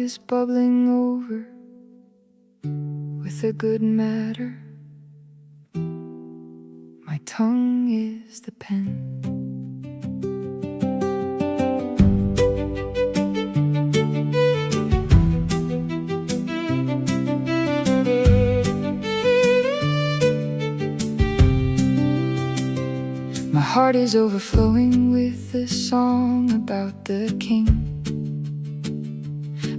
is bubbling over with a good matter. My tongue is the pen. My heart is overflowing with a song about the King,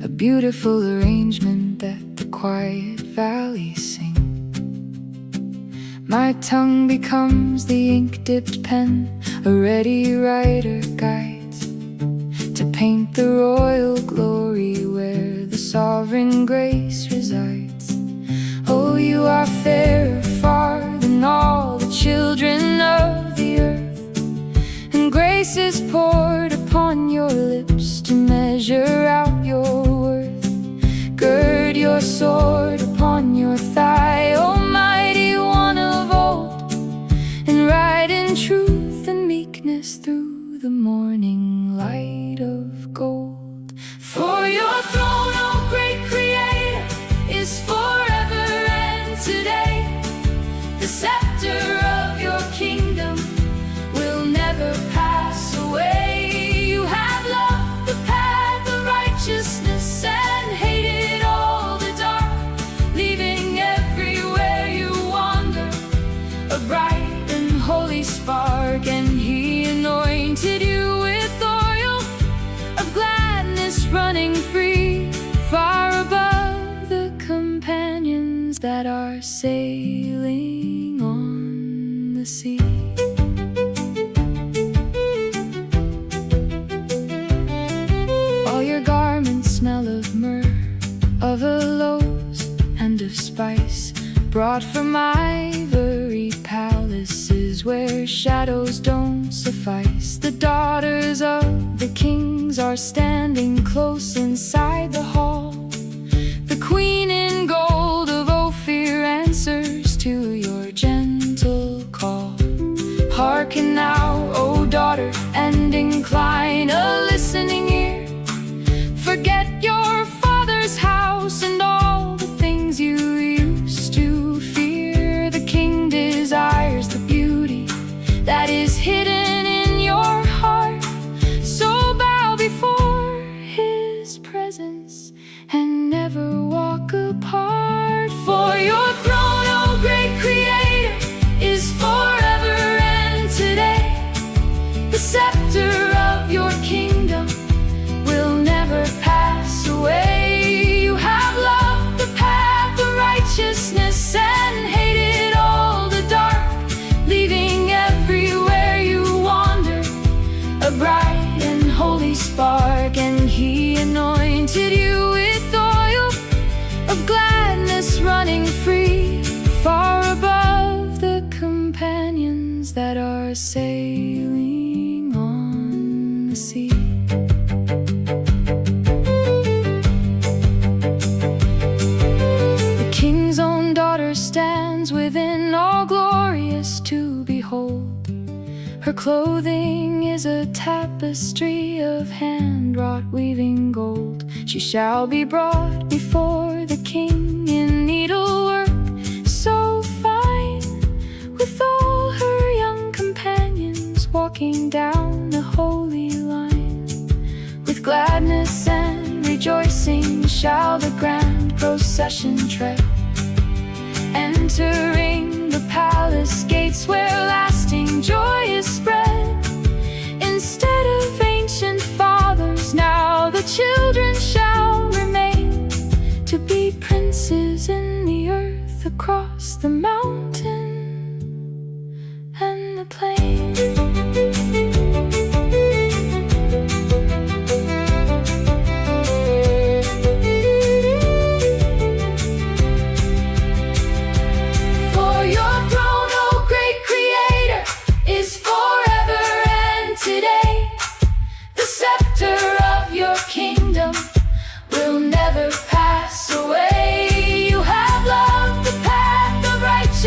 a beautiful arrangement that the quiet valleys sing. My tongue becomes the ink-dipped pen, a ready writer guides to paint the royal glory where the sovereign grace resides. Oh, you are fairer far than all the children of the earth, and grace is poured upon your lips to measure out your worth. Gird your sword upon your thigh, Almighty One of old, and ride in truth and meekness through the morning light of gold. For your throne, O great Creator, is forever and today. The scepter of your kingdom will never pass away. You have loved the path of righteousness and hated all the dark, leaving everywhere you wander a bright and holy spark. And He anointed you with oil of gladness running free, far above the companions that are sailing on the sea. All your garments smell of myrrh, of aloes and of spice, brought from ivory palaces where shadows don't suffice. The daughters of the kings are standing close inside the hall. The queen in gold of Ophir answers to your gentle call. Hearken now, O daughter, and incline a listening ear. Forget your father's house and all the things you used to fear. The king desires the beauty that is hidden in your heart, so bow before His presence and never walk apart. For your throne, O great Creator, is forever and today. The scepter of your kingdom will never pass away. You have loved the path of righteousness and hated all the dark, leaving everywhere you wander a bright and holy spark. And He anointed you with oil of gladness running free, far above the companions that are sailing on the sea. The king's own daughter stands within, all glorious to behold. Her clothing is a tapestry of hand-wrought weaving gold. She shall be brought before the king in needlework so fine, with all her young companions walking down the holy line. With gladness and rejoicing shall the grand procession tread, entering the palace gates where lasting joy is spread. Instead of ancient fathers, now the children shall remain, to be princes in the earth across the mountain and the plain. For your throne, O great Creator, is forever and today. The scepter of your kingdom will never pass away. You have loved the path of righteousness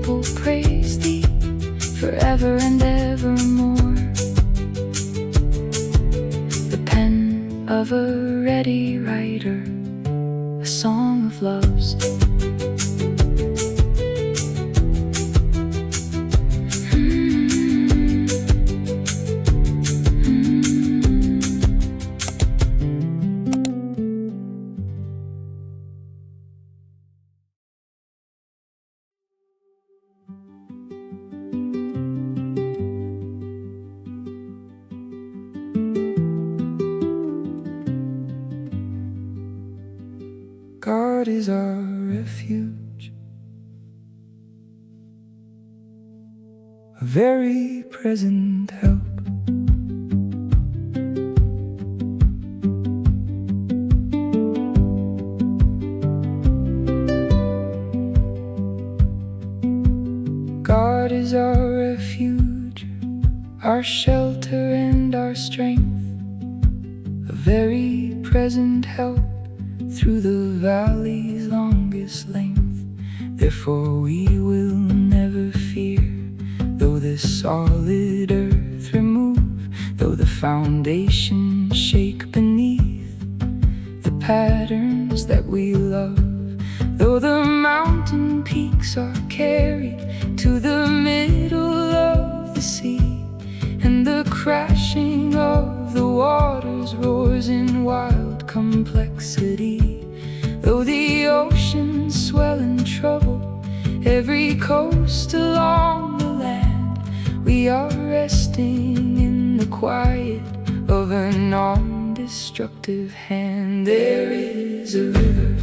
people praise thee forever and evermore. The pen of a ready writer, a song of loves. God is our refuge, a very present help. God is our refuge, our shelter and our strength, a very present help through the valley's longest length. Therefore we will never fear, though the solid earth remove, though the foundation shake beneath the patterns that we love, though the mountain peaks are carried to the middle of the sea, and the crashing of the waters roars in wild complexity. Though the oceans swell and trouble every coast along the land, we are resting in the quiet of a non-destructive hand. There is a river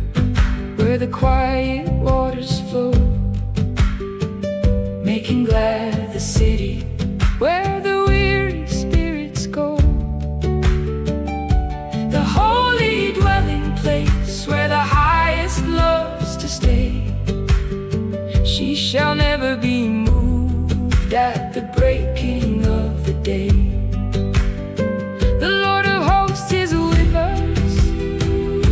where the quiet waters flow, making glad the city where the weary spirits go. The holy dwelling place where the highest loves to stay. She shall never be moved at the breaking of the day. The Lord of hosts is with us,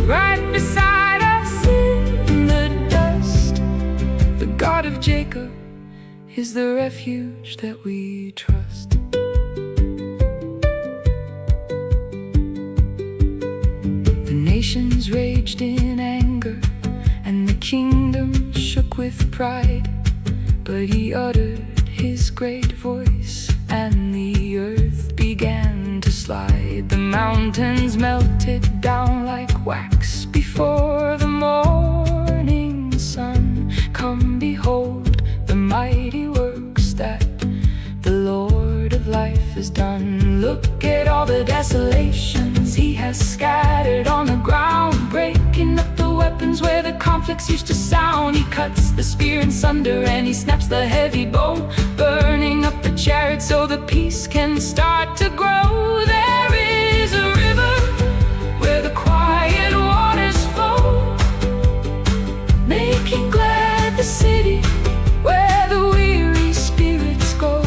right beside us in the dust. The God of Jacob is the refuge that we trust. The nations raged in anger, and the kingdom shook with pride, but he uttered his great voice, and the earth began to slide. The mountains melted down like wax before the morning sun. Come behold the mighty works that the Lord of life has done. Look at all the desolations he has scattered on the ground, breaking up the weapons where the conflicts used to sound. He cuts the spear in sunder and he snaps the heavy bow, burning up the chariot so the peace can start to grow. There is a river where the quiet waters flow, making glad the city where the weary spirits go.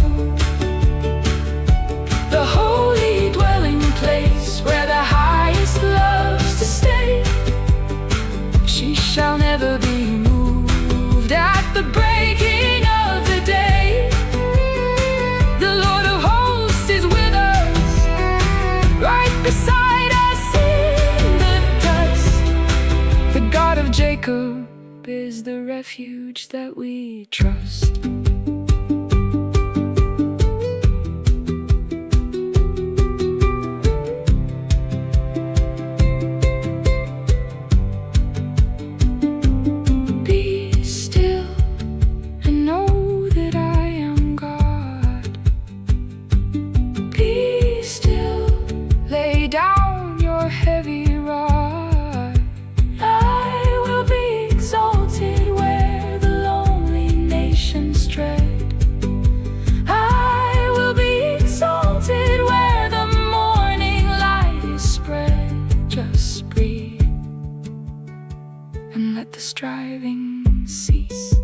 The holy dwelling place where the highest loves to stay. She shall never be moved at the breaking of the day. The Lord of hosts is with us, right beside us in the dust. The God of Jacob is the refuge that we trust. Be still and know that I am God. Be still, lay down your heavy rod. I will be exalted where the lonely nations tread. I will be exalted where the morning light is spread. Just breathe and let the striving cease.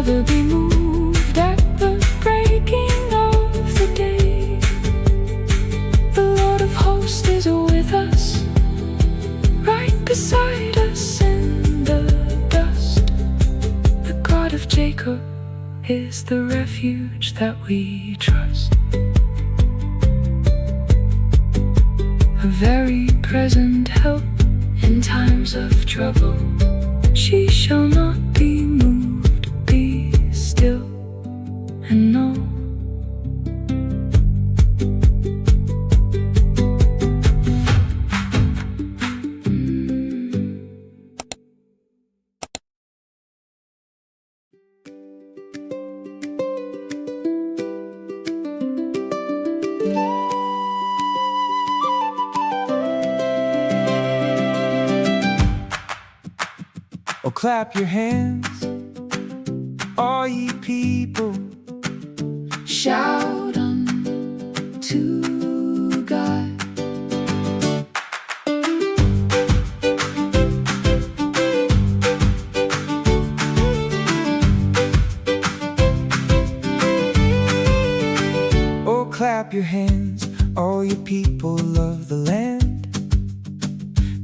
never be moved at the breaking of the day. The Lord of hosts is with us, right beside us in the dust. The God of Jacob is the refuge that we trust. A very present help in times of trouble. She shall not be moved. Be still and know. Oh, clap your hands, all ye people. Shout unto God. Oh, clap your hands, all you people of the land.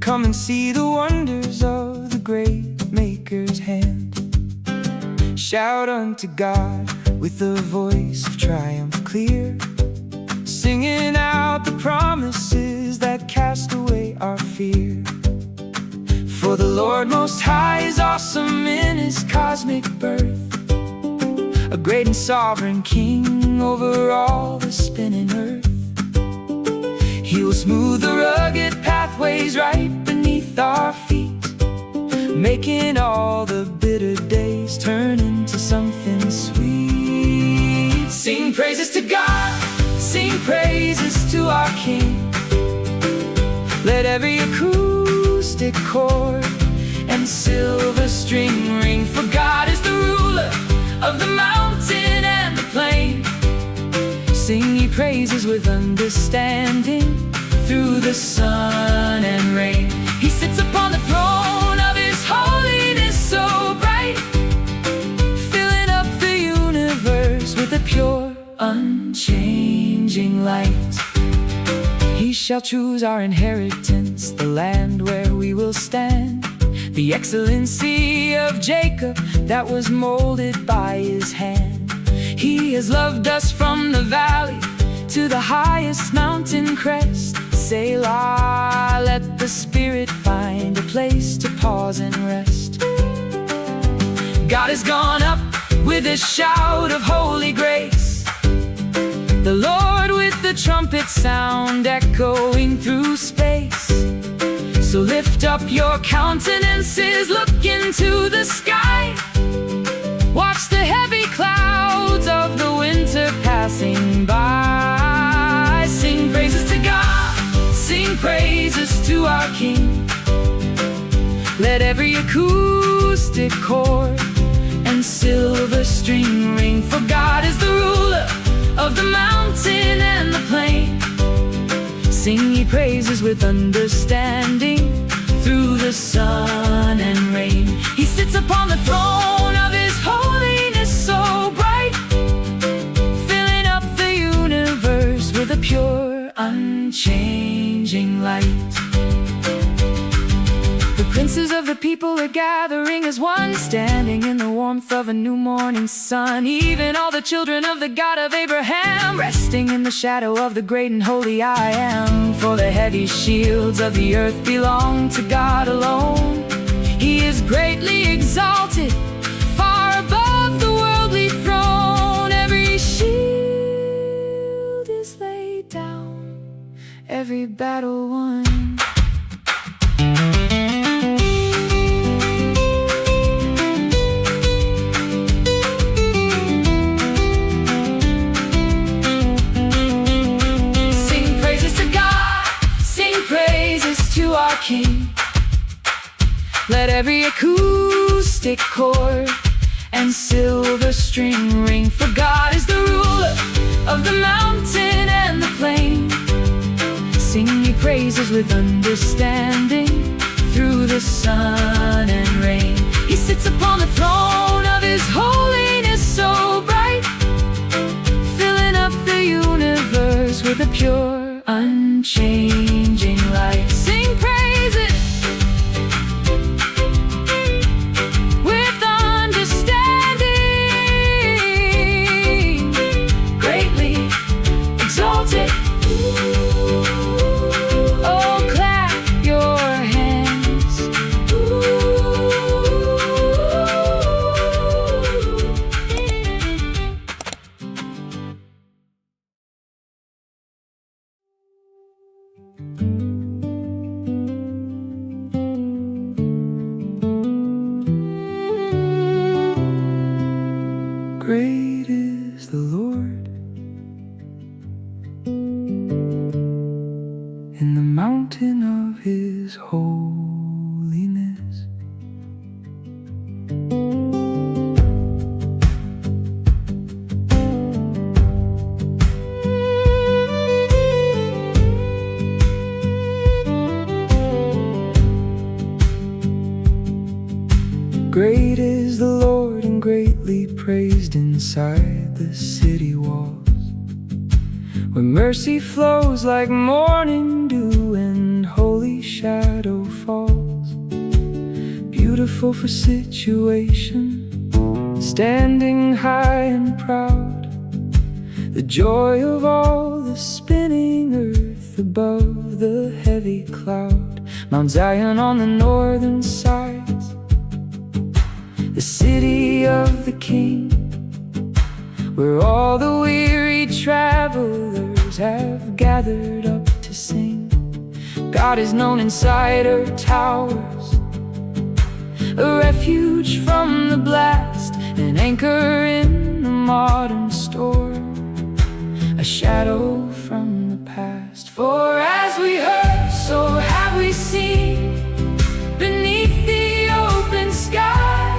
Come and see the wonders of the great Maker's hand. Shout unto God with a voice of triumph clear, singing out the promises that cast away our fear. For the Lord Most High is awesome in His cosmic birth, a great and sovereign King over all the spinning earth. He will smooth the rugged pathways right beneath our feet, making all the bitter days turn into something sweet. Sing praises to God, sing praises to our King. Let every acoustic chord and silver string ring, for God is the ruler of the mountain and the plain. Sing ye praises with understanding through the sun and rain. He sits upon the throne of His holiness so bright, filling up the universe with a pure, unchanging light. He shall choose our inheritance, the land where we will stand, the excellency of Jacob that was molded by His hand. He has loved us from the valley to the highest mountain crest. Selah, let the Spirit find a place to pause and rest. God has gone up with a shout of holy grace, the Lord with the trumpet sound echoing through space. So lift up your countenances, look into the sky, watch the heavy clouds of the winter passing by. Sing praises to God, sing praises to our King. Let every acoustic chord and silver string ring, for God is the ruler of the mountain and the plain. Sing ye praises with understanding through the sun and rain. He sits upon the throne of His holiness so bright, filling up the universe with a pure, unchanging light. The princes of the people are gathering as one, standing in the warmth of a new morning sun. Even all the children of the God of Abraham, resting in the shadow of the great and holy I Am. For the heavy shields of the earth belong to God alone. He is greatly exalted, far above the worldly throne. Every shield is laid down, every battle won. Our King, let every acoustic chord and silver string ring, for God is the ruler of the mountain and the plain. Sing ye praises with understanding through the sun and rain. He sits upon the throne of His His holiness so bright, filling up the universe with a pure, unchanging light. Sing praises with understanding, greatly exalted. Oh, clap your hands. Great is the Lord in the mountain of His holiness. Great is the Lord and greatly praised inside the city walls, where mercy flows like morning dew and holy shadow falls. Beautiful for situation, standing high and proud, the joy of all the spinning earth above the heavy cloud. Mount Zion on the northern sides, the city of the King, where all the weary travelers have gathered up to sing. God is known inside her towers, a refuge from the blast, an anchor in the modern storm, a shadow from the past. For as we heard, so have we seen, beneath the open sky,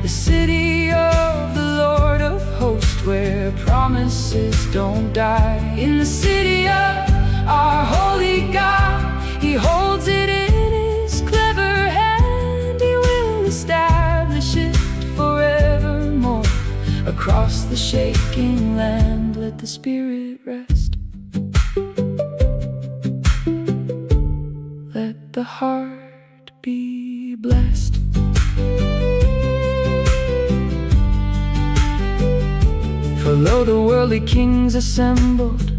the city of the Lord of hosts, where promises don't die. In the city of our holy God, He holds it in His clever hand. He will establish it forevermore. Across the shaking land, let the Spirit rest. Let the heart be blessed. For lo, the worldly kings assembled,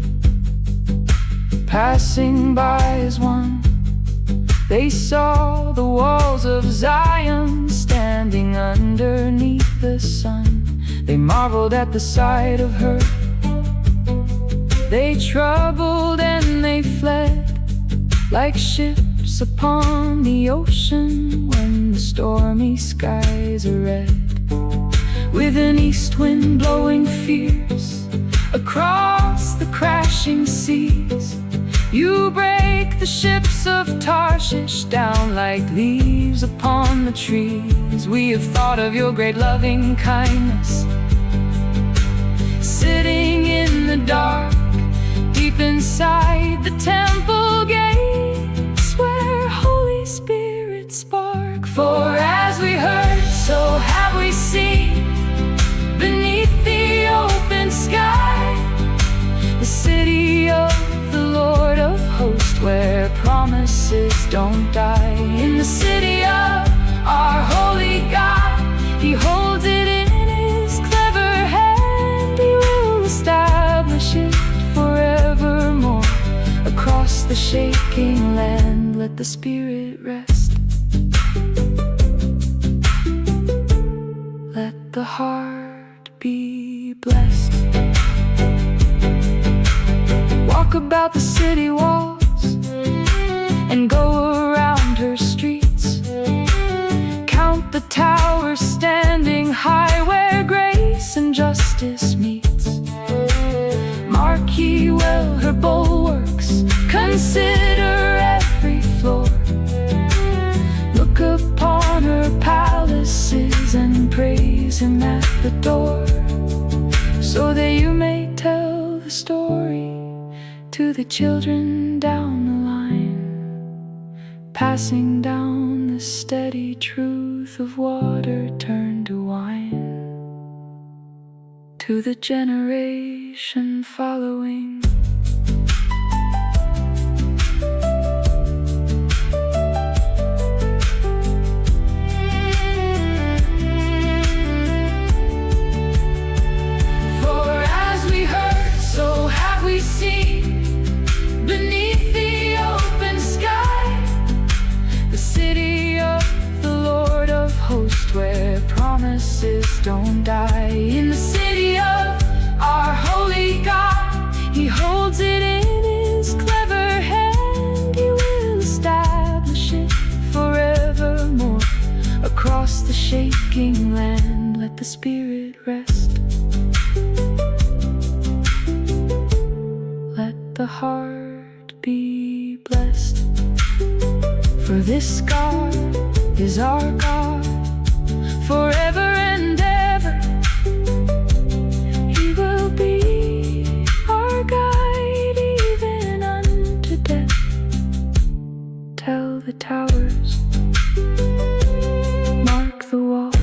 passing by as one. They saw the walls of Zion standing underneath the sun. They marveled at the sight of her. They troubled and they fled, like ships upon the ocean when the stormy skies are red. With an east wind blowing fierce across the crashing seas, you break the ships of Tarshish down like leaves upon the trees. We have thought of your great loving kindness, sitting in the dark, deep inside the temple gates, where Holy Spirit spark. For as we heard, so have we seen, beneath the open sky, the city of the Lord of hosts, where promises don't die. In the city of our holy God, He holds it in His clever hand. He will establish it forevermore. Across the shaking land, let the Spirit rest. Let the heart be blessed. Walk about the city walls and go around her streets. Count the towers standing high, where grace and justice meets. Mark ye well her bulwarks, consider every floor. Look upon her palaces and praise Him at the door, so that you may tell the story to the children down the line, passing down the steady truth of water turned to wine. to the generation following. For as we heard, so have we seen, beneath the open sky, the city of the Lord of hosts, where promises don't die. In the city of our holy God, He holds it in His clever hand. He will establish it forevermore. Across the shaking land, let the Spirit rest. Let the heart be blessed. For this God is our God, forever and ever. He will be our guide even unto death. Tell the towers, mark the walls.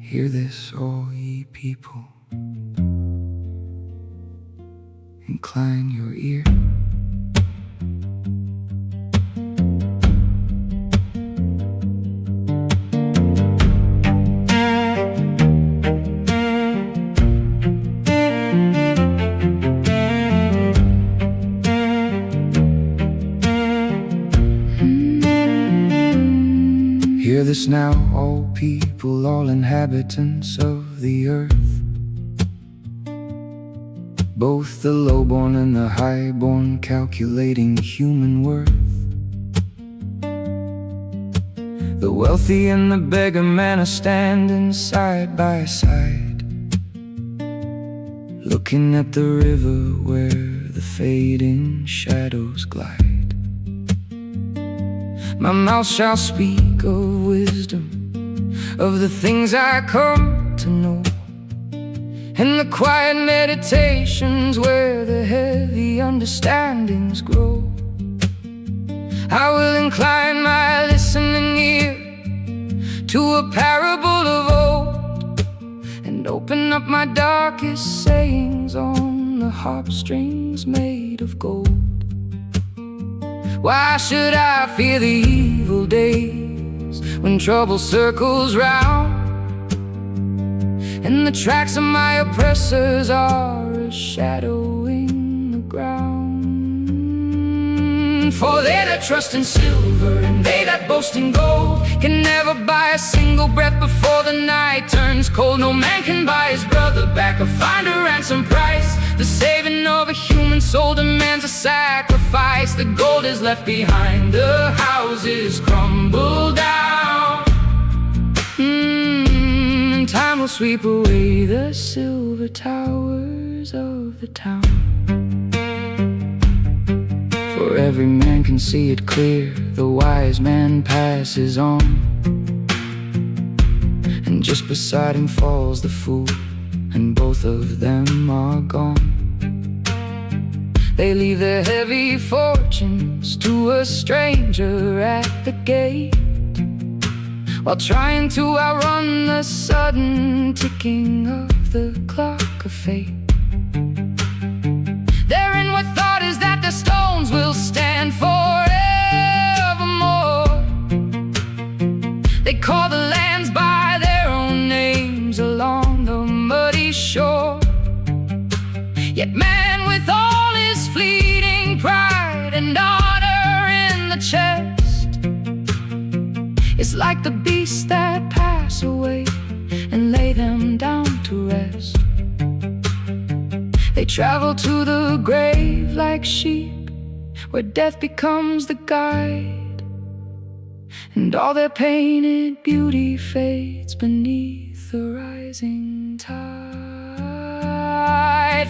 Hear this, all ye people, incline your ear. Hear this now, all people, all inhabitants of the earth, both the lowborn and the highborn, calculating human worth. The wealthy and the beggar man are standing side by side, looking at the river where the fading shadows glide. My mouth shall speak of wisdom, of the things I come to know, and the quiet meditations where the heavy understandings grow. I will incline my listening ear to a parable of old, and open up my darkest sayings on the harp strings made of gold. Why should I fear the evil days when trouble circles round, and the tracks of my oppressors are a shadow in the ground? For they that trust in silver and they that boast in gold can never buy a single breath before the night turns cold. No man can buy his brother back or find a ransom price. The saving of a human soul demands a sacrifice. The gold is left behind, the houses crumble down, and time will sweep away the silver towers of the town. For every man can see it clear, the wise man passes on, and just beside him falls the fool, and both of them are gone. They leave their heavy fortunes to a stranger at the gate, while trying to outrun the sudden ticking of the clock of fate. Their inward thought is that the stones will stand forevermore. They call the lands by their own names along the muddy shore. Yet man, with all his fleeting pride and honor in the chest, is like the beasts that pass away and lay them down to rest. They travel to the grave like sheep, where death becomes the guide, and all their painted beauty fades beneath the rising tide.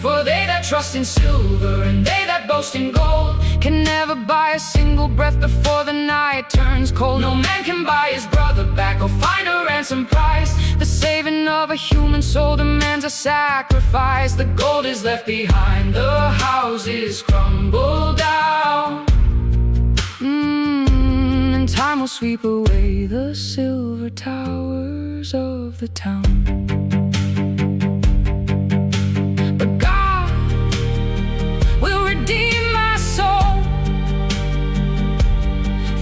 For they that trust in silver and they that boast in gold can never buy a single breath before the night turns cold. No man can buy his brother back or find a ransom price. The saving of a human soul demands a sacrifice. The gold is left behind, the houses crumble down. And time will sweep away the silver towers of the town. But God will redeem my soul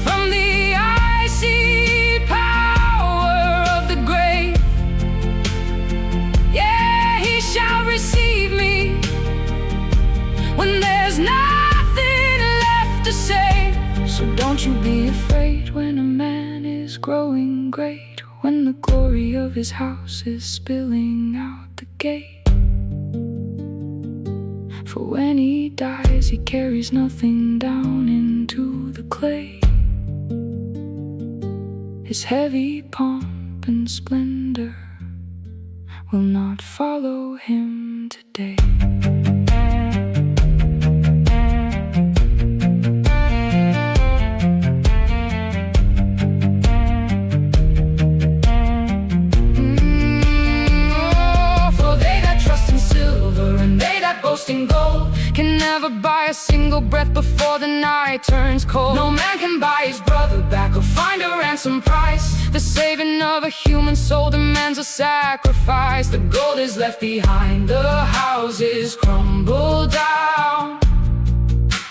from the icy power of the grave. Yeah, He shall receive me when there's nothing left to say. So don't you be afraid when a man is growing great, when the glory of his house is spilling out the gate. For when he dies, he carries nothing down into the clay. His heavy pomp and splendor will not follow him today. In gold can never buy a single breath before the night turns cold. No man can buy his brother back or find a ransom price. The saving of a human soul demands a sacrifice. The gold is left behind, the houses crumble down.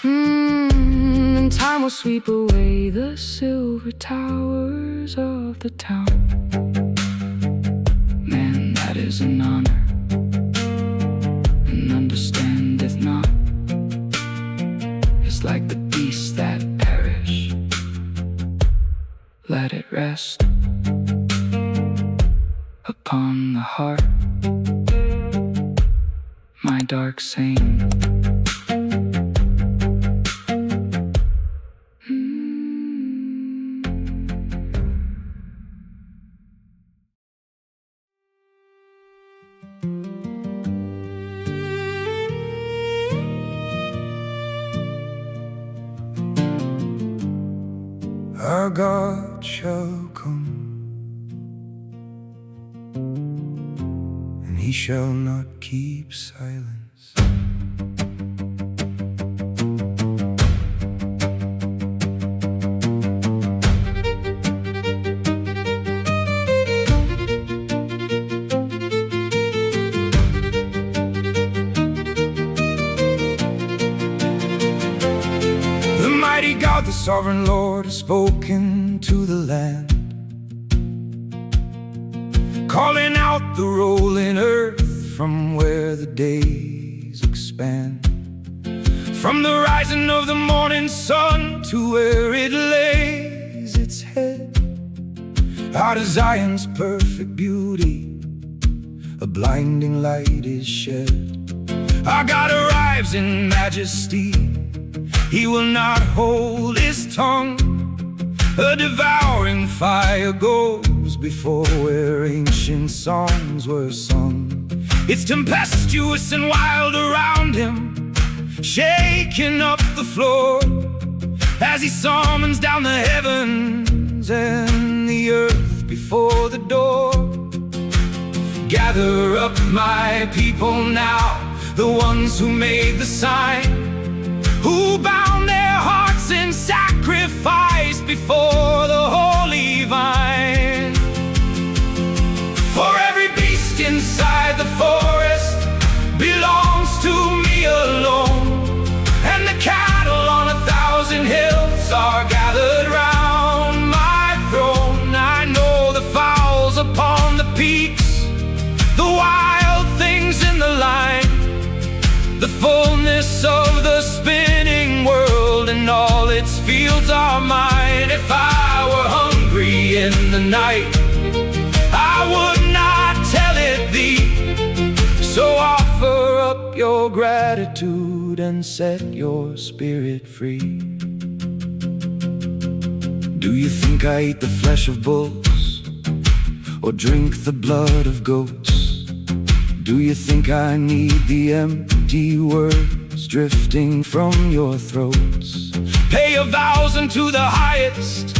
And time will sweep away the silver towers of the town. Man, that is an honor, understandeth not. It's like the beasts that perish. Let it rest upon the heart, my dark saying. Our God shall come, and He shall not keep silence. God, the sovereign Lord, has spoken to the land, calling out the rolling earth from where the days expand, from the rising of the morning sun to where it lays its head. Out of Zion's perfect beauty, a blinding light is shed. Our God arrives in majesty, He will not hold His tongue. A devouring fire goes before where ancient songs were sung. It's tempestuous and wild around Him, shaking up the floor as He summons down the heavens and the earth before the door. Gather up my people now, the ones who made the sign, who bound their hearts in sacrifice before the holy vine. For every beast inside the forest belongs to me alone, and the cattle on 1,000 hills are gathered round my throne. I know the fowls upon the peaks, the wild things in the line, the fullness of the spinning world, and all its fields are mine. If I were hungry in the night, I would not tell it thee. So offer up your gratitude and set your spirit free. Do you think I eat the flesh of bulls or drink the blood of goats? Do you think I need the empty empty words drifting from your throats. Pay your vows unto the highest,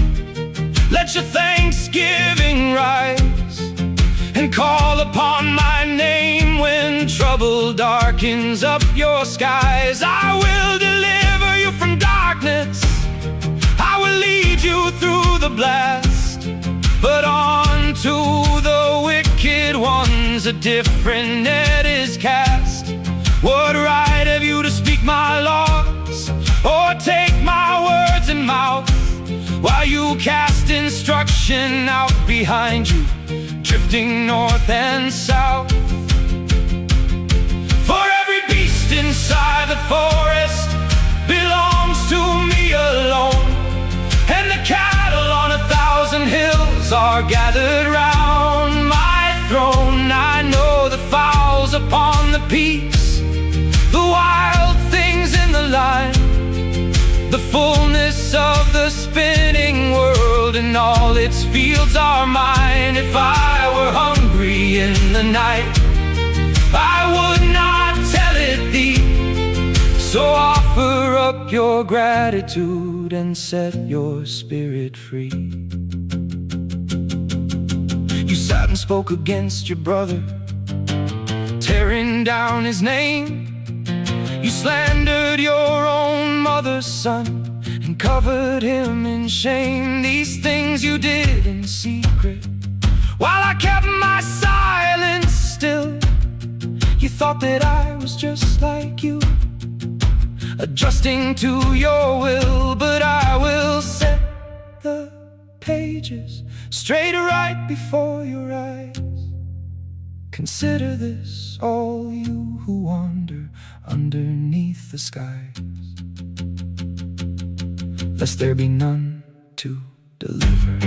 let your thanksgiving rise, and call upon my name when trouble darkens up your skies. I will deliver you from darkness, I will lead you through the blast, but on to the wicked ones a different net is cast. What right have you to speak my laws, or take my words in mouth, while you cast instruction out behind you, drifting north and south? For every beast inside the forest belongs to me alone, and the cattle on 1,000 hills are gathered round my throne. I know the fowls upon the peaks, the wild things in the line, the fullness of the spinning world, and all its fields are mine. If I were hungry in the night, I would not tell it thee. So offer up your gratitude and set your spirit free. You sat and spoke against your brother, tearing down his name. You slandered your own mother's son and covered him in shame. These things you did in secret, while I kept my silence still. You thought that I was just like you, adjusting to your will, but I will set the pages straight right before your eyes. Consider this, all you who wander underneath the skies, lest there be none to deliver.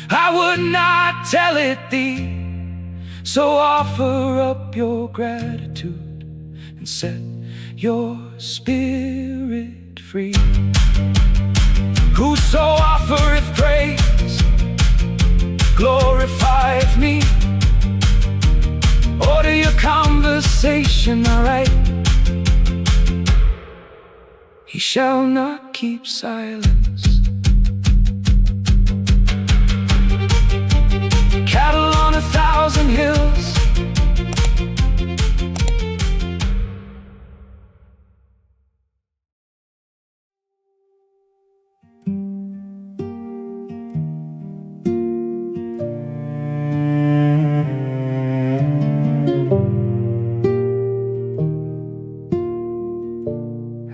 I would not tell it thee. So offer up your gratitude and set your spirit free. Whoso offereth praise glorifieth me. Order your conversation aright, he shall not keep silence. Cattle on 1,000 hills,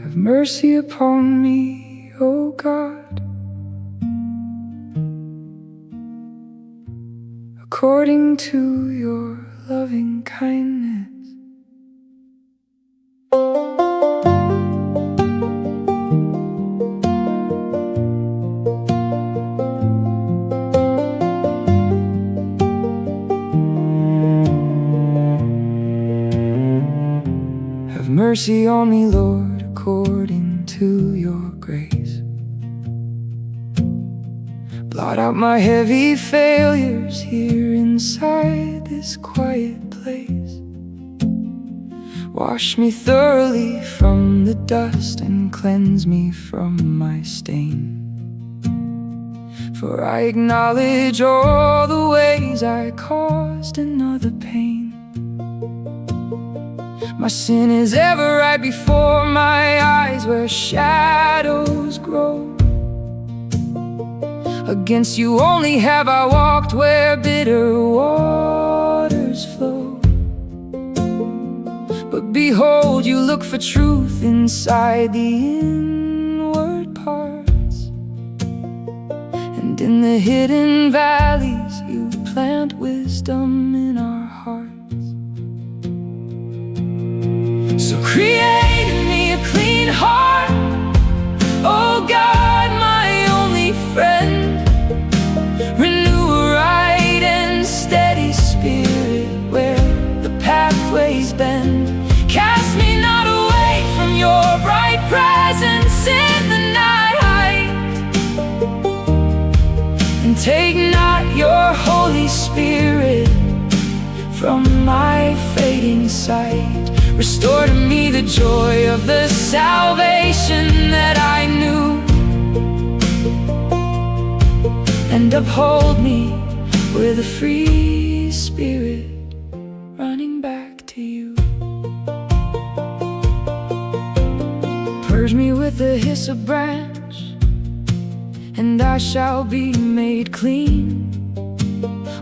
have mercy upon me, O God, according to your loving kindness. Have mercy on me, Lord, according to your grace. Blot out my heavy failures here inside this quiet place. Wash me thoroughly from the dust and cleanse me from my stain. For I acknowledge all the ways I caused another pain. My sin is ever right before my eyes, where shadows grow. Against you only have I walked, where bitter waters flow. But behold, you look for truth inside the inward parts, and in the hidden valleys you plant wisdom in our hearts. So create in me a clean heart, oh God, my only friend. Renew a right and steady spirit where the pathways bend. Cast me not away from your bright presence in the night, and take not your Holy Spirit from my fading sight. Restore to me the joy of the salvation that I knew, and uphold me with a free spirit running back to you. Purge me with the hyssop branch, and I shall be made clean.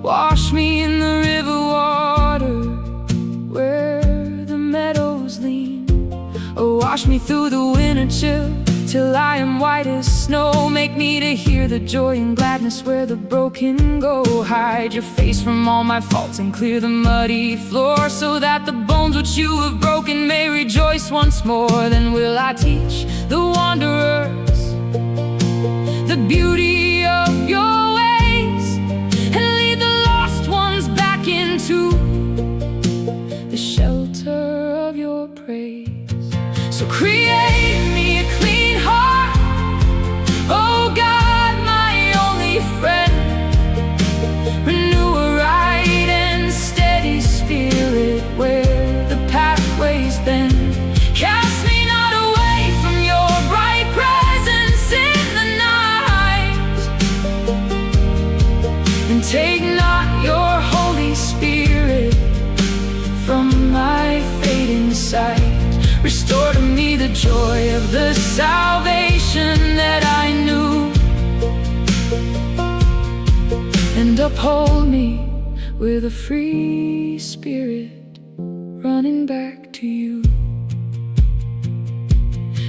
Wash me in the river water where the meadows lean. Oh, wash me through the winter chill till I am white as snow. Make me to hear the joy and gladness where the broken go. Hide your face from all my faults and clear the muddy floor, so that the bones which you have broken may rejoice once more. Then will I teach the wanderers the beauty of your ways, and lead the lost ones back into the shelter of your praise. So create in me a clean heart, oh God, my only friend. Renew a right and steady spirit where the pathways bend. Cast me not away from your bright presence in the night, and take not your Holy Spirit from my fading sight. Restore to me the joy of the salvation that I knew, and uphold me with a free spirit running back to you.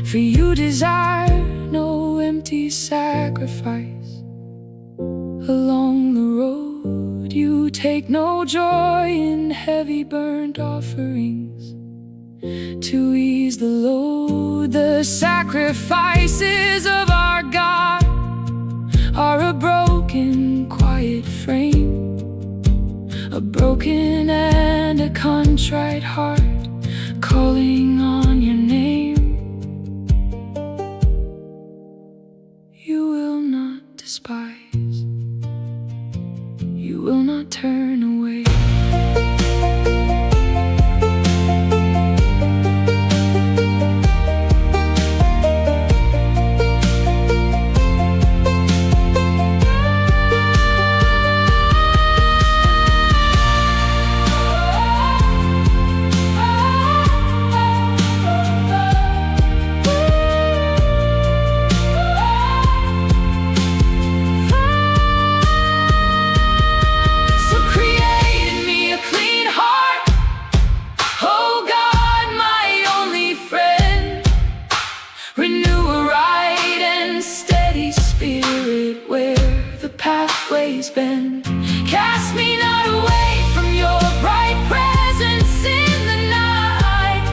For you desire no empty sacrifice. Along the road you take no joy in heavy burnt offerings. To ease the load, the sacrifices of our God are a broken, quiet frame, a broken and a contrite heart calling on your name. You will not despise, you will not turn away. Renew a right and steady spirit where the pathways bend. Cast me not away from your bright presence in the night,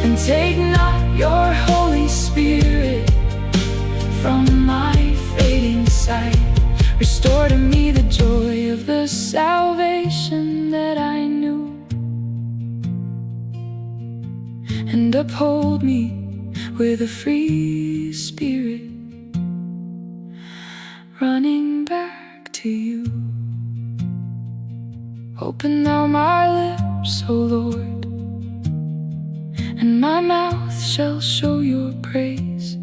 and take not your Holy Spirit from my fading sight. Restore to me the joy of the salvation that I knew, and uphold me with a free spirit running back to you. Open thou my lips, O Lord, and my mouth shall show your praise.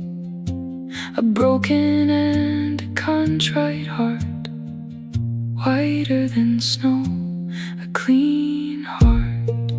A broken and a contrite heart, whiter than snow, a clean heart.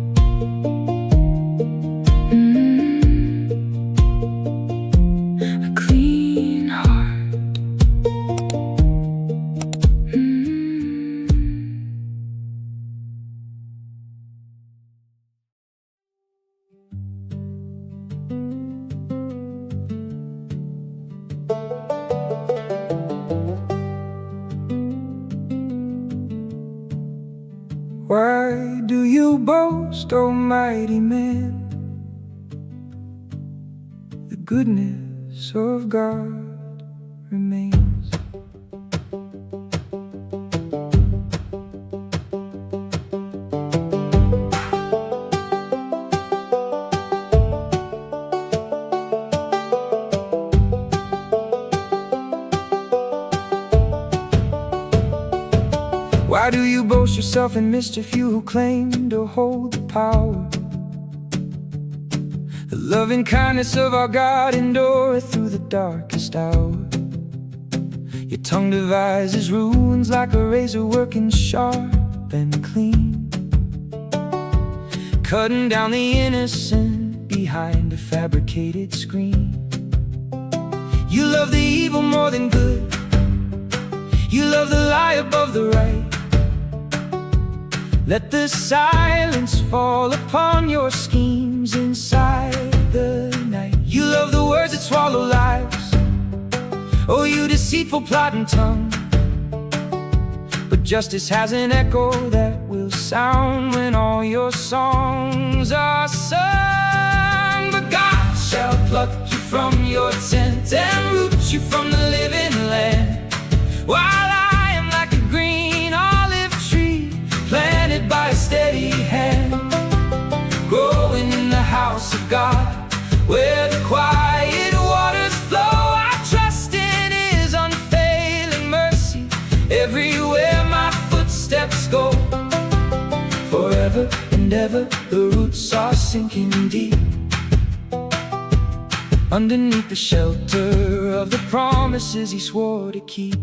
you boast, O mighty man, the goodness of God remains. Why do you boast yourself in mischief, you who claim to hold the power? The loving kindness of our God endureth through the darkest hour. Your tongue devises runes like a razor working sharp and clean, cutting down the innocent behind a fabricated screen. You love the evil more than good, you love the lie above the right. Let the silence fall upon your schemes inside the night. You love the words that swallow lives, oh, you deceitful plotting tongue. But justice has an echo that will sound when all your songs are sung. But God shall pluck you from your tent and root you from the living land, while I am like a green olive tree planted by a steady hand, growing in the house of God, where the quiet waters flow. I trust in His unfailing mercy everywhere my footsteps go. Forever and ever the roots are sinking deep underneath the shelter of the promises He swore to keep.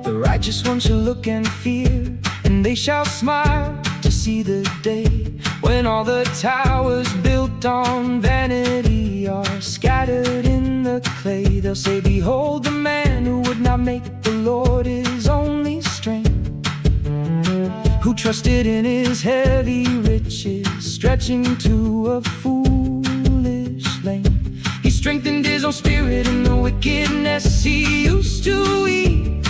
The righteous one shall look and fear, and they shall smile to see the day when all the towers built on vanity are scattered in the clay. They'll say, behold the man who would not make the Lord his only strength, who trusted in his heavy riches, stretching to a foolish length. He strengthened his own spirit in the wickedness he used to eat,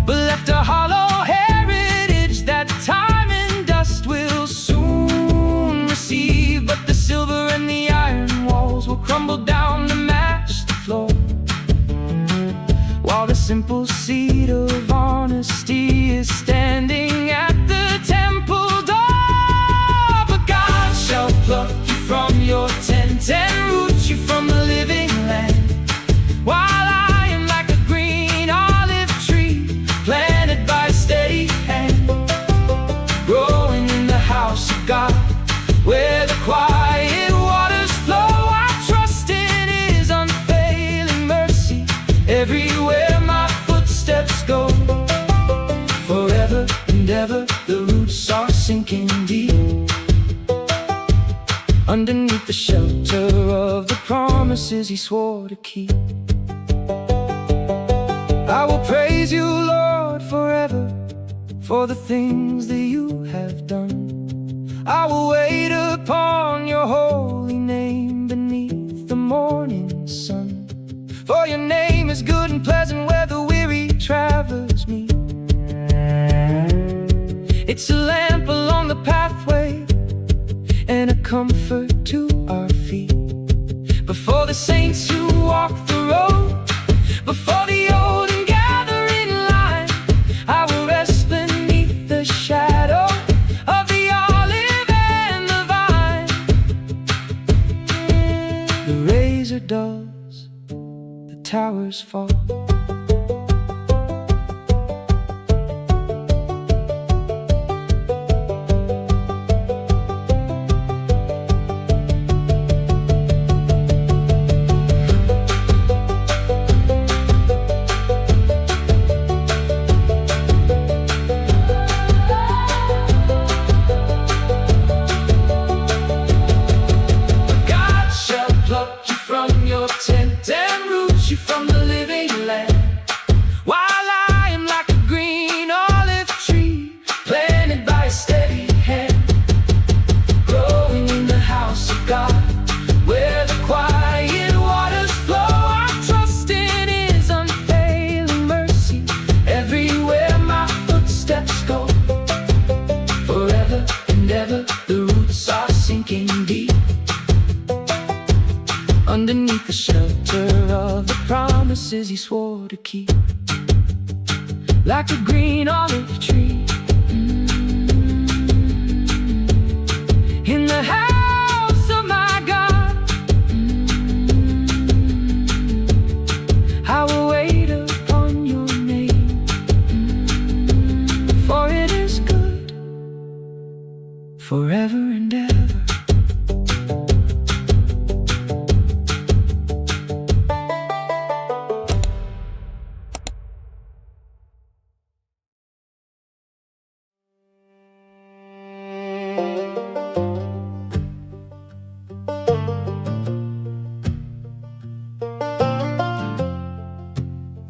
but left a hollow heritage that time and dust will soon receive. But the silver and the iron walls will crumble down to match the floor, while the simple seed of honesty is standing at the temple door. But God shall pluck you from your tent and root you from the living land, while I am like a green olive tree planted by a steady hand, growing in the house of God, where the quiet waters flow. I trust in His unfailing mercy everywhere my footsteps go. Forever and ever the roots are sinking deep underneath the shelter of the promises He swore to keep. I will praise you, Lord, forever for the things that you have done. I will wait upon your holy name beneath the morning sun, for your name is good and pleasant where the weary travelers meet. It's a lamp along the pathway and a comfort to our feet. Before the saints who walk the road, before the old and gather in line, I will rest beneath the shadow of the olive and the vine. The razor dulls, the towers fall. Tent and root you from the living land, while I am like a green olive tree planted by a steady hand, growing in the house of God, where the quiet waters flow. I trust in His unfailing mercy everywhere my footsteps go. remember of the promises he swore to keep, like a green olive tree in the house of my God. I will wait upon your name, for it is good forever and ever.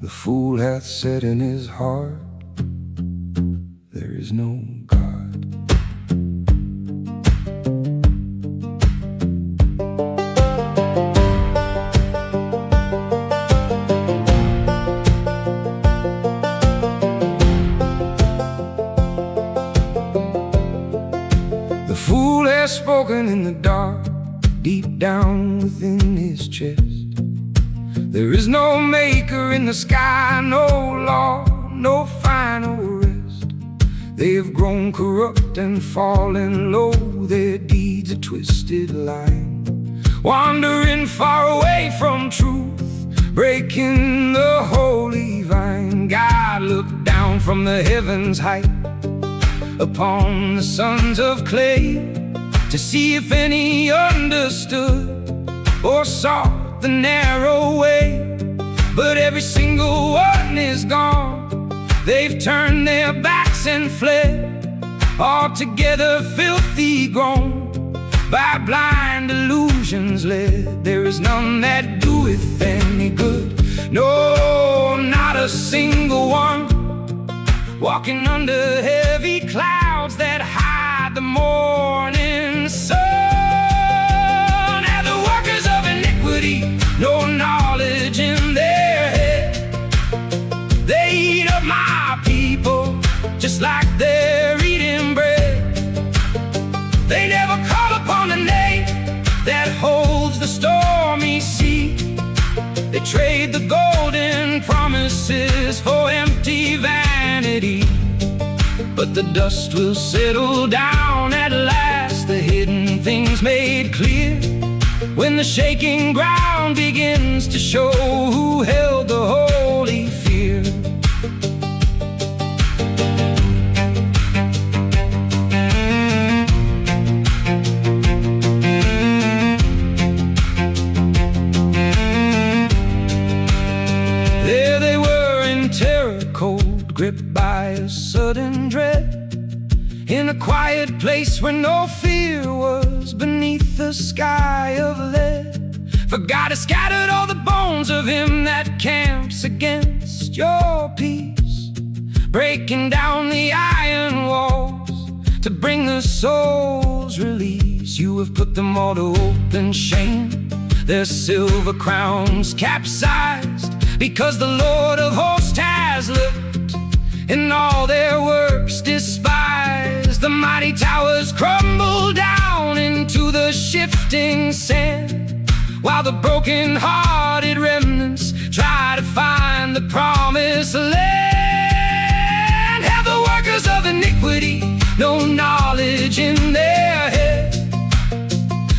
The fool hath said in his heart, there is no God. The fool has spoken in the dark, deep down within his chest. There is no maker in the sky, no law, no final rest. They have grown corrupt and fallen low, their deeds a twisted line, wandering far away from truth, breaking the holy vine. God looked down from the heavens height upon the sons of clay, to see if any understood or saw the narrow way. But every single one is gone, they've turned their backs and fled, altogether filthy grown, by blind illusions led. There is none that doeth any good, no, not a single one, walking under heavy clouds that hide the morning sun. No knowledge in their head, they eat up my people just like they're eating bread. They never call upon the name that holds the stormy sea. They trade the golden promises for empty vanity. But the dust will settle down at last, the hidden things made clear, when the shaking ground begins to show who held the holy fear. There they were in terror cold, gripped by a sudden dread, in a quiet place where no fear was, beneath the sky of lead. For God has scattered all the bones of him that camps against your peace, breaking down the iron walls to bring the soul's release. You have put them all to open shame, their silver crowns capsized, because the Lord of hosts has looked, and all their works despised. The mighty towers crumble down into the shifting sand, while the broken-hearted remnants try to find the promised land. Have the workers of iniquity no knowledge in their head?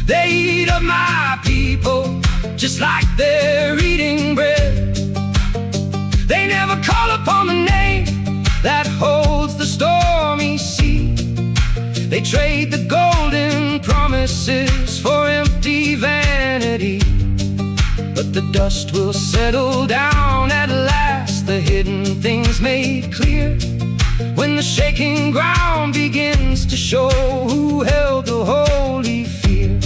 They eat up my people just like they're eating bread. They never call upon the name that holds the stormy sea. They trade the golden promises for empty vanity. But the dust will settle down at last, the hidden things made clear, when the shaking ground begins to show who held the holy fear.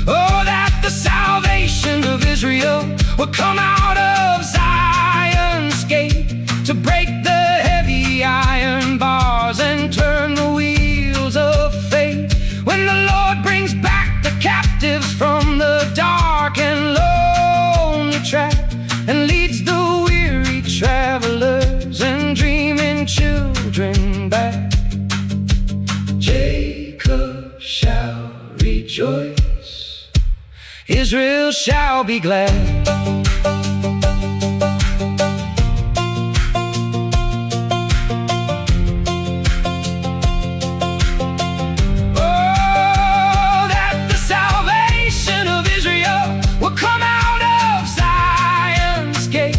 Oh, that the salvation of Israel will come out of Zion's gate, to break the heavy iron bars and turn the wheels of fate. When the Lord brings back the captives from the dark and lonely track, and leads the weary travelers and dreaming children back, Jacob shall rejoice, Israel Israel shall be glad. Oh, that the salvation of Israel will come out of Zion's gate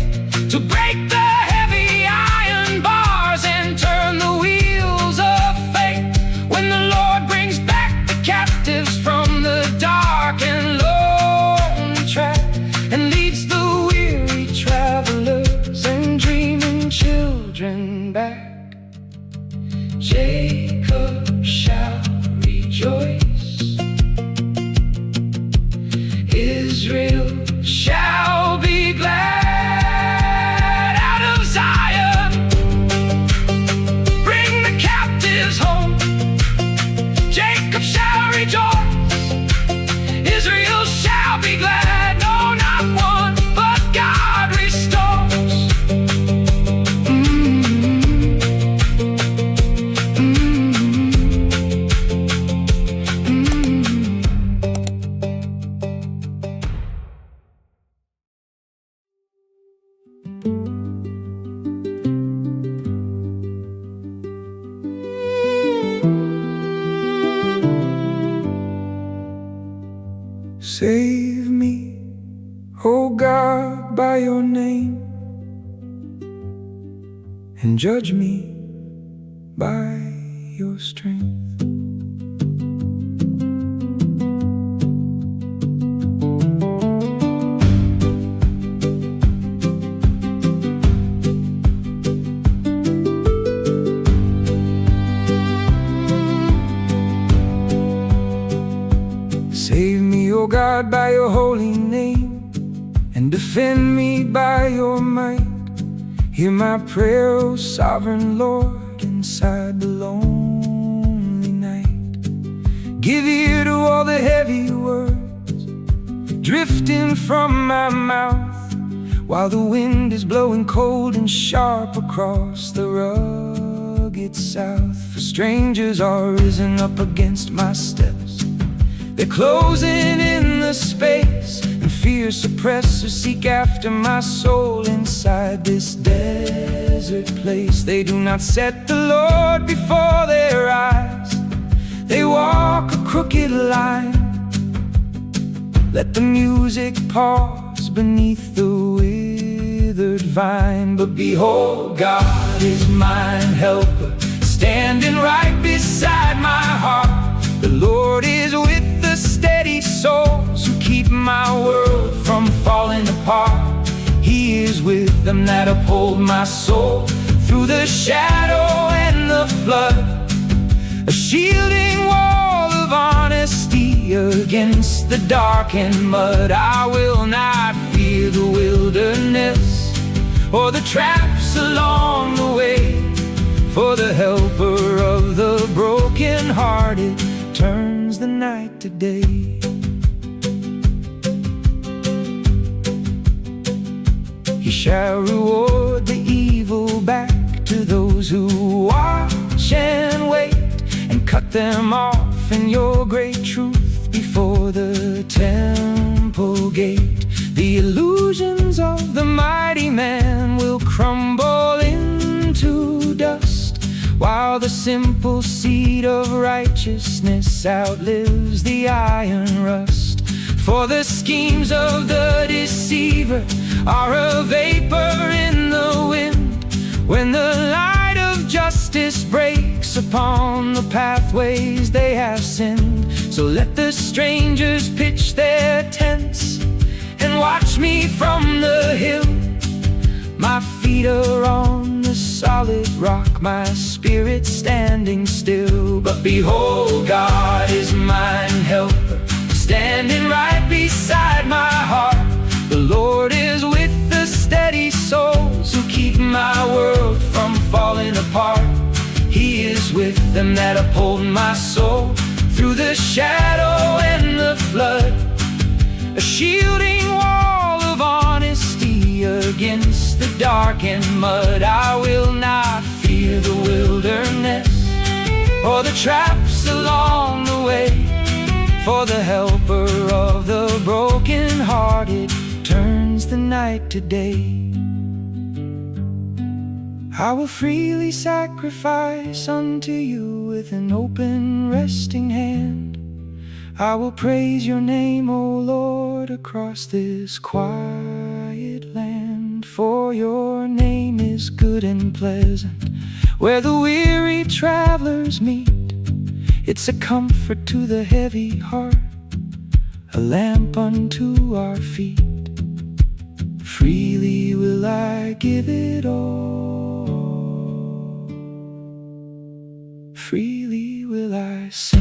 to break the heavy iron bars and turn the wheels of fate. When the Lord brings back the captives from the dark and lonely track, and leads the weary travelers and dreaming children back, Jacob shall rejoice, Israel shall be glad. Out of Zion, bring the captives home, Jacob shall rejoice, Israel shall be glad. No, not one, but God restores. Save me, O God, by your name, and judge me by your strength. Save me, O God, by your holy name, and defend me by your might. Hear my prayer, O sovereign Lord, inside the lonely night. Give ear to all the heavy words drifting from my mouth, while the wind is blowing cold and sharp across the rugged south. For strangers are risen up against my steps, they're closing in the space, and fierce oppressors seek after my soul inside this desert place. They do not set the Lord before their eyes, they walk a crooked line. Let the music pause beneath the withered vine. But behold, God is mine helper, standing right beside my heart. The Lord is with the steady souls who keep my world from falling apart. He is with them that uphold my soul through the shadow and the flood, a shielding wall of honesty against the dark and mud. I will not fear the wilderness or the traps along the way, for the helper of the brokenhearted turns the night to day. He shall reward the evil back to those who watch and wait, and cut them off in your great truth before the temple gate. The illusions of the mighty man will crumble into dust, while the simple seed of righteousness outlives the iron rust. For the schemes of the deceiver are a vapor in the wind, when the light of justice breaks upon the pathways they have sinned. So let the strangers pitch their tents and watch me from the hill. My feet are on the solid rock, my spirit standing still. But behold, God is mine helper, standing right beside my heart. The Lord is with the steady souls who keep my world from falling apart. He is with them that uphold my soul through the shadow and the flood, a shielding wall of honesty against the dark and mud. I will not fear the wilderness or the traps along the way, For the helper of the broken-hearted turns the night to day. I will freely sacrifice unto you with an open resting hand. I will praise your name, O Lord, across this quiet land. For your name is good and pleasant, where the weary travelers meet. It's a comfort to the heavy heart, a lamp unto our feet. Freely will I give it all, freely will I sing.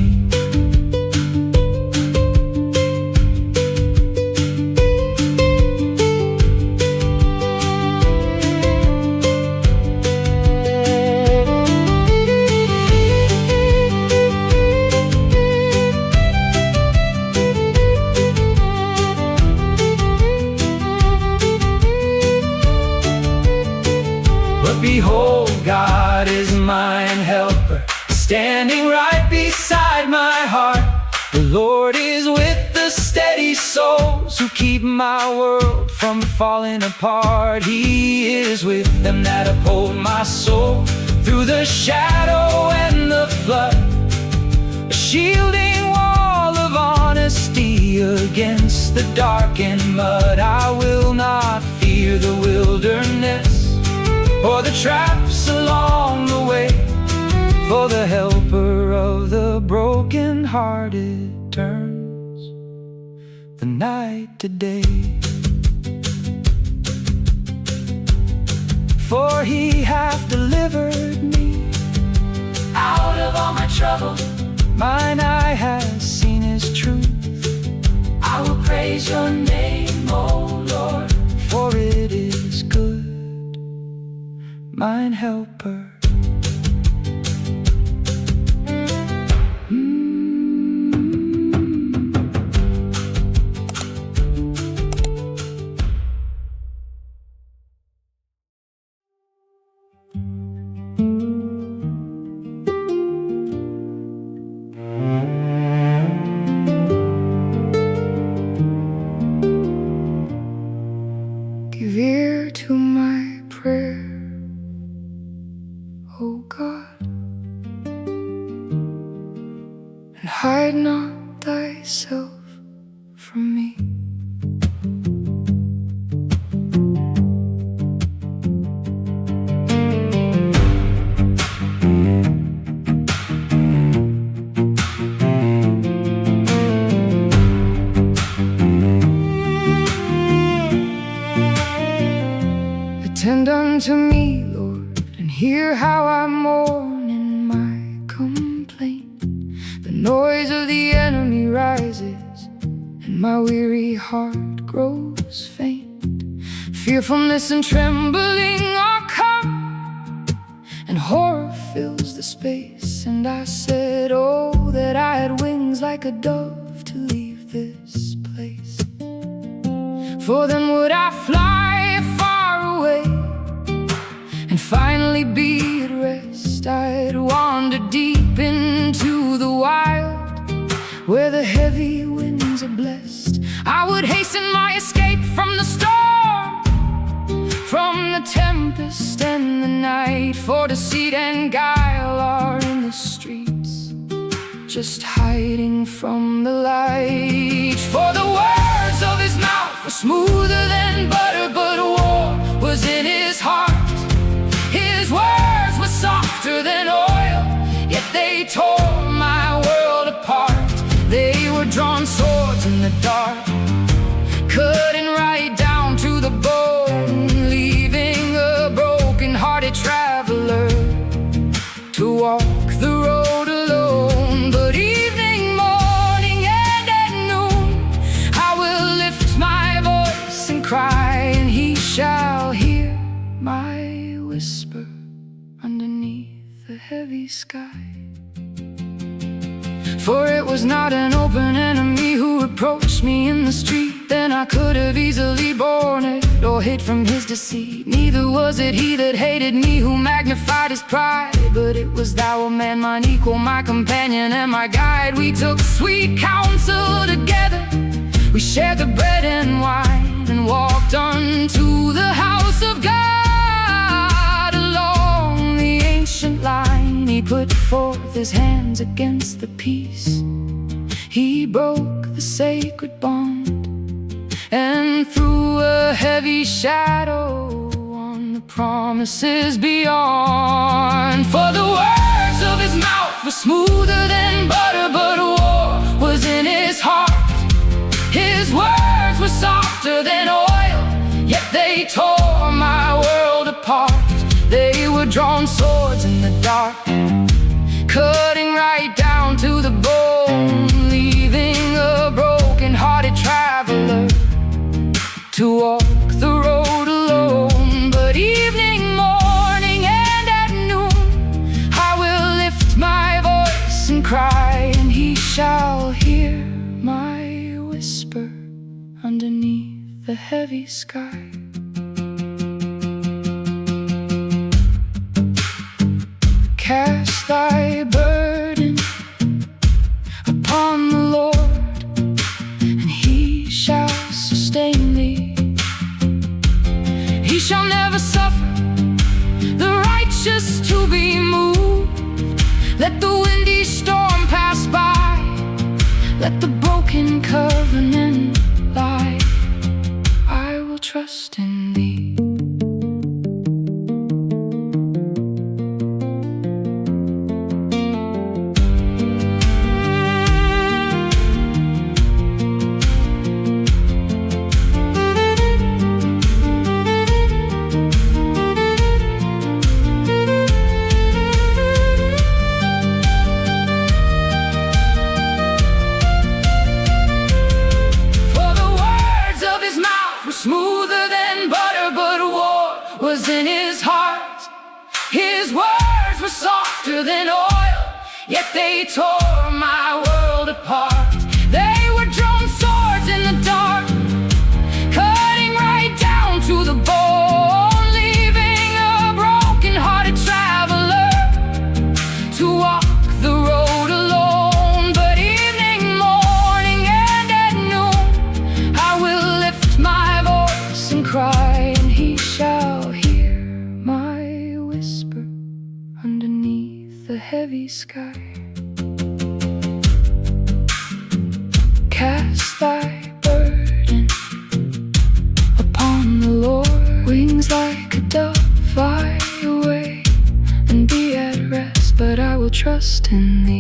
Behold, God is mine helper, standing right beside my heart. The Lord is with the steady souls who keep my world from falling apart. He is with them that uphold my soul through the shadow and the flood, a shielding wall of honesty against the dark and mud. I will not fear the wilderness or the traps along the way, for the helper of the broken-hearted turns the night to day. For he hath delivered me out of all my trouble. Mine eye has seen his truth. I will praise your name, O Lord, for it is good, mine helper. Give ear to my prayer, O God, and hide not thyself from me. Attend unto me, Lord, and hear how I mourn in my complaint. The noise of the enemy rises, and my weary heart grows faint. Fearfulness and trembling are come, and horror fills the space. And I said, oh, that I had wings like a dove to leave this place. For then would I fly far away and finally be at rest. I'd wander deep into the wild, where the heavy winds are blessed. I would hasten my escape from the storm, from the tempest and the night. For deceit and guile are in the streets, just hiding from the light. For the words of his mouth were smoother than butter, but war was in his heart. His words were softer than oil, yet they tore my world apart. They were drawn swords in the dark, cutting right down to the bone, leaving a broken-hearted traveler to walk the road alone. But evening, morning, and at noon, I will lift my voice and cry, and he shall hear my whisper underneath the heavy sky. For it was not an open enemy who approached me in the street. Then I could have easily borne it, or or hid from his deceit. Neither was it he that hated me who magnified his pride, but it was thou, O man, mine equal, my companion and my guide. We took sweet counsel together, we shared the bread and wine, and walked unto the house of God. Along the ancient line he put forth his hands against the peace. He broke the sacred bond and threw a heavy shadow on the promises beyond. For the words of his mouth were smoother than butter, but war was in his heart. His words were softer than oil, yet they tore my world apart. They were drawn swords in the dark, cutting right down to the bone, leaving a broken-hearted traveler to walk the road alone. But evening, morning, and at noon I will lift my voice and cry, and he shall hear my whisper underneath the heavy sky. Cast thy burden upon the Lord, and he shall sustain thee. He shall never suffer the righteous to be moved. Let the windy storm pass by, let the broken covenant lie. I will trust in thee. Smoother than butter, but war was in his heart. His words were softer than oil, yet they tore my world apart. They were drawn swords in the dark, cutting right down to the bone, leaving a broken-hearted traveler to walk the road alone. But evening, morning, and at noon I will lift my and cry, and he shall hear my whisper underneath the heavy sky. Cast thy burden upon the Lord. Wings like a dove fly away and be at rest, but I will trust in thee.